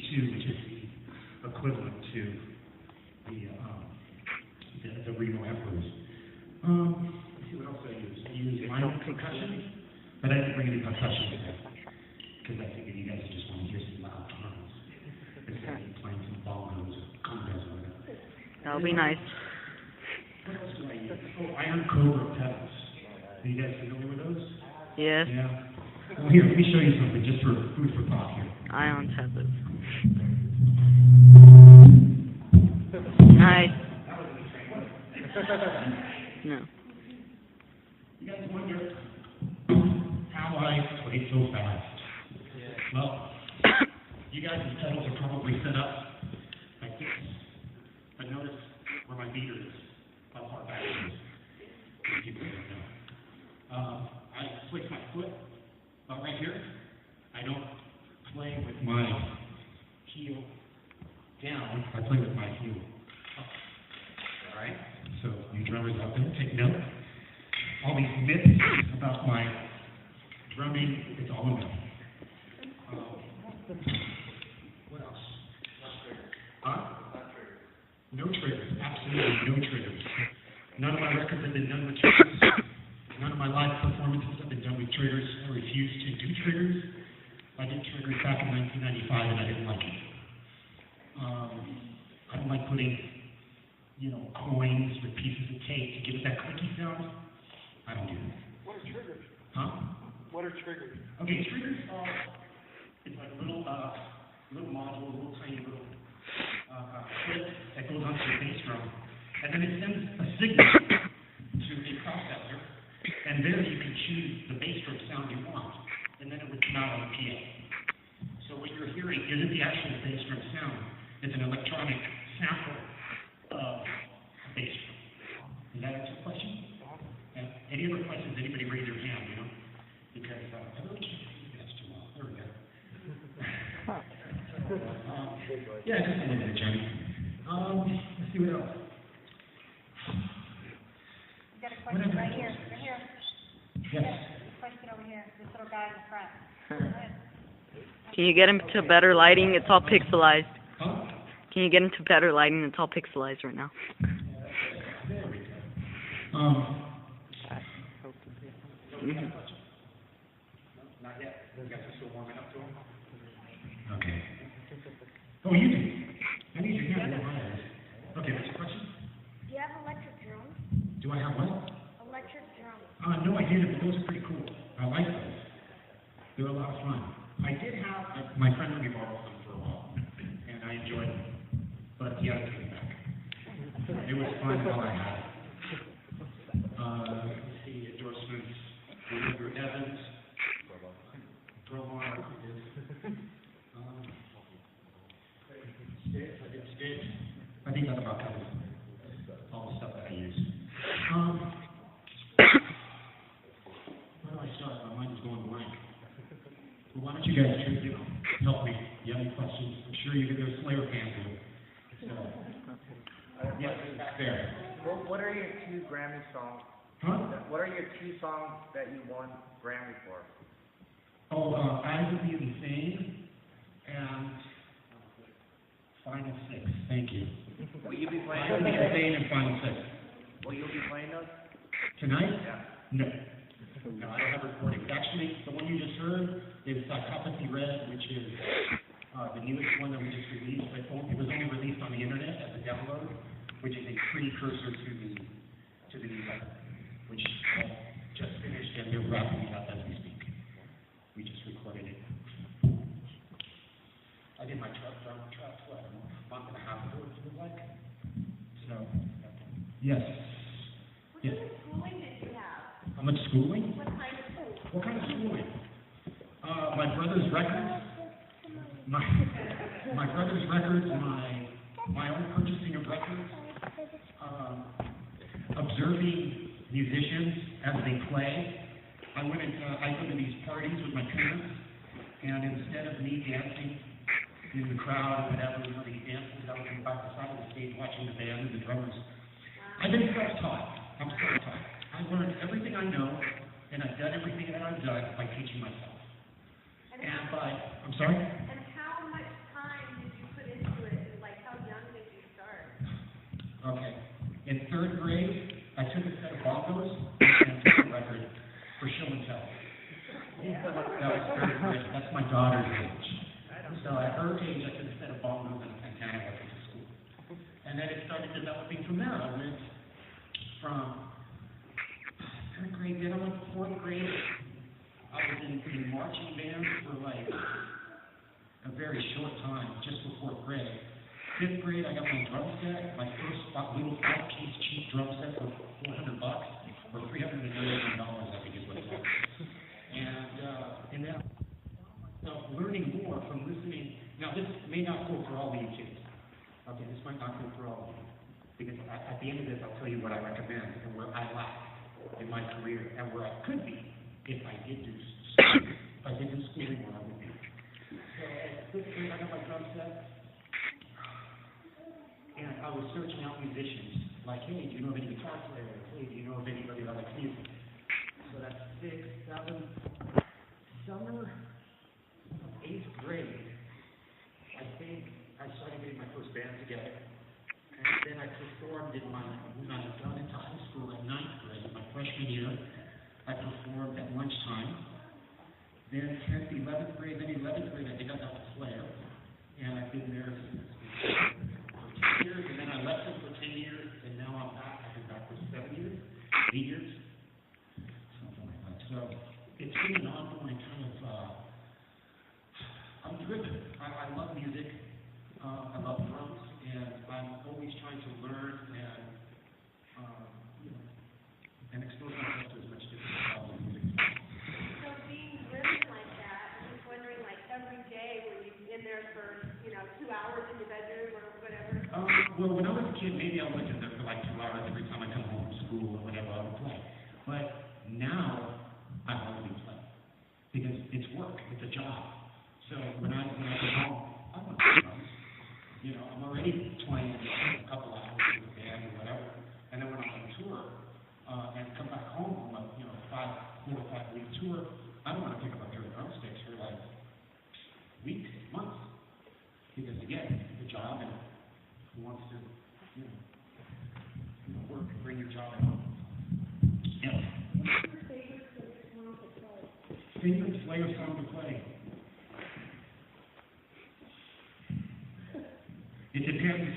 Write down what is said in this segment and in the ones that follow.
2, which is the equivalent to the Reno Emperors. Let's see what else I use. I use my own percussion, but I didn't bring any percussion today because I figured you guys just want to hear some loud drums instead of playing some bongos or congas or whatever. That'll be nice. What else do I use? Oh, iron cobra pedals. Are you guys familiar with those? Yes. Yeah. Well, here, let me show you something just for food for thought here. Ions have those. Nice. No. You guys wonder how I played so fast? Well, you guys' pedals are probably set up like this. But notice where my beater is, how far back it is. People don't know. I place my foot about right here. I don't play with my heel down. I play with my heel up. All right? So you drummers out there, take note. All these myths about my drumming, it's all a myth. What else? Huh? No triggers. Absolutely no triggers. None of my records have been done with triggers. None of my live performances have been done with triggers. I refuse to do triggers. I did triggers back in 1995 and I didn't like it. I don't like putting, coins with pieces of tape to give it that clicky sound. I don't do that. What are triggers? Huh? What are triggers? Okay, triggers are, it's like a little module, a little tiny little clip that goes onto the bass drum, and then it sends a signal to a processor, and there you can choose the bass drum sound you want, and then it would come out on the PA. So what you're hearing isn't the actual bass drum sound, it's an electronic sample of a bass drum. Does that answer the question? Any other questions? Anybody raise your hand, Because I really can't see this too well. There we go. Yeah, just a little bit, Johnny. Let's see what else. You got a question right here. Right here. Yes. A question over here. This little guy in the front. Go ahead. Can you get him to better lighting? It's all pixelized. Huh? Can you get him to better lighting? It's all pixelized right now. There we go. Mm-hmm. Not yet. You guys are still warming up to him? Okay. Oh, you do? I need your hand. Okay, what's your question? Do you have electric drums? Do I have what? Electric drums. No, I didn't, but those are pretty cool. I like those. They're a lot of fun. I did have, my friend let me borrow them for a while, and I enjoyed them. But yeah, I took them back. It was fun while I had it. Let's see, endorsements. Remember Evans. Bromar. Sticks. I think that about covers all the stuff that I use. Where do I start? My mind is going blank. Well, why don't you guys help me? You have any questions? I'm sure there's Slayer fans here. So, yes, back there. What are your 2 Grammy songs? Huh? What are your 2 songs that you won Grammy for? Oh, I Will Be Insane and Final Six. Thank you. Will you be playing I Will Be Insane and Final Six. Will you be playing those? Tonight? Yeah. No. No, I don't have recordings. Actually, the one you just heard is Psychopathy Red, which is the newest one that we just released. But it was only released on the internet as a download, which is a precursor to the new record, which just finished and they're wrapping it up as we speak. We just recorded it. I did my truck, what, a month and a half ago, it feels like. So, yes. Yes. What kind of schooling did you have? How much schooling? What kind of school? What kind of schooling? My brother's records. My brother's records, my own purchasing of records, observing musicians as they play. I go to these parties with my parents, and instead of me dancing in the crowd or whatever, these dances, I was by the side of the stage watching the band and the drummers. I've been self-taught. I'm self-taught. I've learned everything I know, and I've done everything that I've done by teaching myself. I'm sorry? And how much time do That was third grade. That's my daughter's age. So at her age, I could have set a bongos and piano at school. And then it started developing from there. I went from third grade, then I went to fourth grade. I was in marching bands for like a very short time, just for fourth grade. Fifth grade, I got my drum set, my first little 5-piece cheap drum set for $400 or $399, I think is what it was. And then learning more from listening. Now, this may not go for all of you kids. Okay, this might not go for all of you. Because at the end of this, I'll tell you what I recommend and where I lack in my career and where I could be if I did do schooling. If I did do schooling, where I would be. So at fifth grade, I got my drum set. And I was searching out musicians. Like, hey, do you know of any guitar players? Hey, do you know of anybody that likes music? So that's 6th, 7th, summer of 8th grade. I think I started getting my first band together. And then I performed when I got into high school at 9th grade, my freshman year. I performed at lunchtime. Then 10th, 11th grade, then 11th grade, I think I got the flare. And I've been there since for 10 years, and then I left them for 10 years, and now I'm back. I've been back for 7 years, 8 years, something like that. So it's been an ongoing kind of, I'm driven. I love music. I love drums, and I'm always trying to learn and, and expose myself to as much different styles of music. So being driven like that, I'm just wondering, like, every day, were you in there for, 2 hours in the bedroom or whatever? Well, when I was a kid, maybe I went in there for like 2 hours every time I come home from school or whatever, I would play. But now, I hardly play. Because it's work, it's a job. So when I come home, I'm not playing drums. I'm already playing a couple hours with the band or whatever. And then when I'm on tour, and come back home from a, 4 or 5 week tour, I don't want to pick up a pair of drumsticks for like weeks, months. Because again, the job and who wants to, work and bring your job home. Yep. What's your favorite song to play? Favorite Slayer song to play? It depends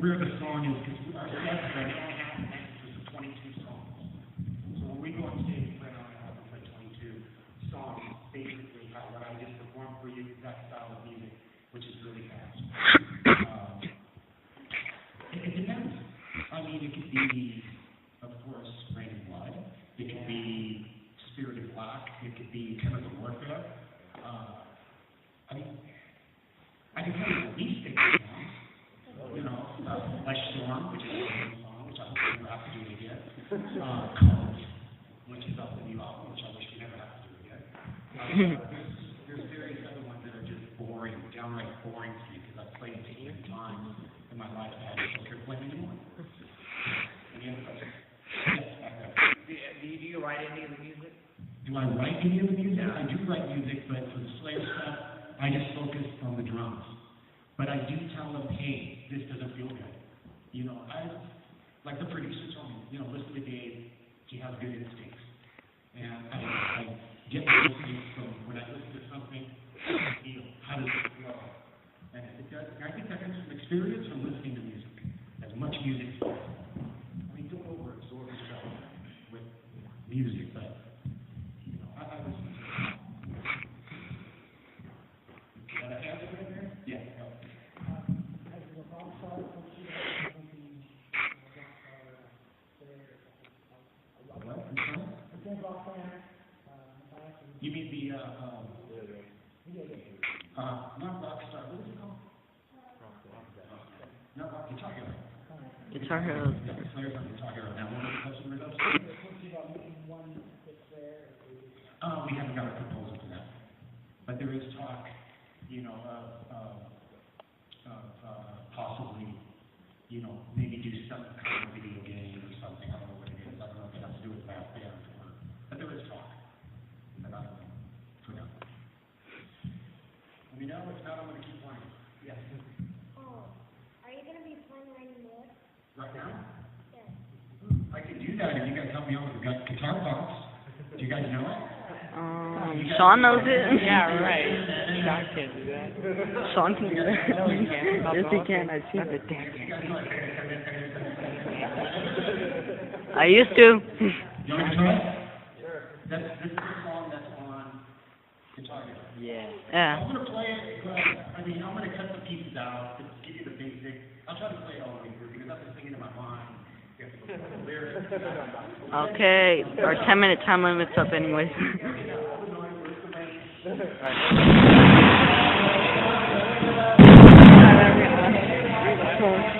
where the song is, because our sets right now have an emphasis of 22 songs. So when we go on stage right now, I have to play 22 songs, basically what I just performed for you, that style of music, which is really fast. It depends. I mean, it could be, of course, Rain and Blood. It could be Spirit of Black. It could be Chemical Warfare. I mean, I can tell you the least favorite songs. Flesh Storm, which is a great song, which I hope we never have to do again. Colors, which is off the new album, which I wish we never have to do again. There's various other ones that are just boring, downright boring to me, because I've played it 8 times in my life. I just don't care to play anymore. Any other questions? Yes, back there. Do you write any of the music? Do I write any of the music? I do write music, but for the Slayer stuff, I just focus on the drums. But I do tell them, hey, this doesn't feel good. Like the producer told me, listen to Dave, he has good instincts. And I get my instincts from when I listen to something, I feel, how does it flow? And it does, I think that comes from experience from listening to music, as much music as possible. I mean, don't overabsorb yourself with music, but, I listen to it. Did I answer right there? Yeah. You mean the, not Rockstar, what is it called? Not Rock, Guitar Hero. Guitar Hero. Yeah, the Slayers on Guitar Hero. Now, what was the question with those? We haven't got a proposal for that. But there is talk, of possibly, maybe do some kind of video game or something. I don't know what it is. I don't know if it has to do with that band or, but there is talk. But I don't know. For now. Let me know. If not, I'm going to keep playing. Yes. Oh, are you going to be playing anymore? Right now? Yes. I can do that if you guys help me out with the guitar parts. Do you guys know it? Sean knows it. Yeah, right. Sean can't do that. Sean can do that. No, he can't. Yes, he can. I've seen it. I used to. You want to try? Sure. This is a song that's on guitar. Yeah. Yeah. I'm gonna play it, but I'm gonna cut the pieces out to give you the basic. I'll try to play it all the way through because I've been singing in my mind. You have to look at the lyrics. Okay. Our 10-minute time limit's up anyways. Alright.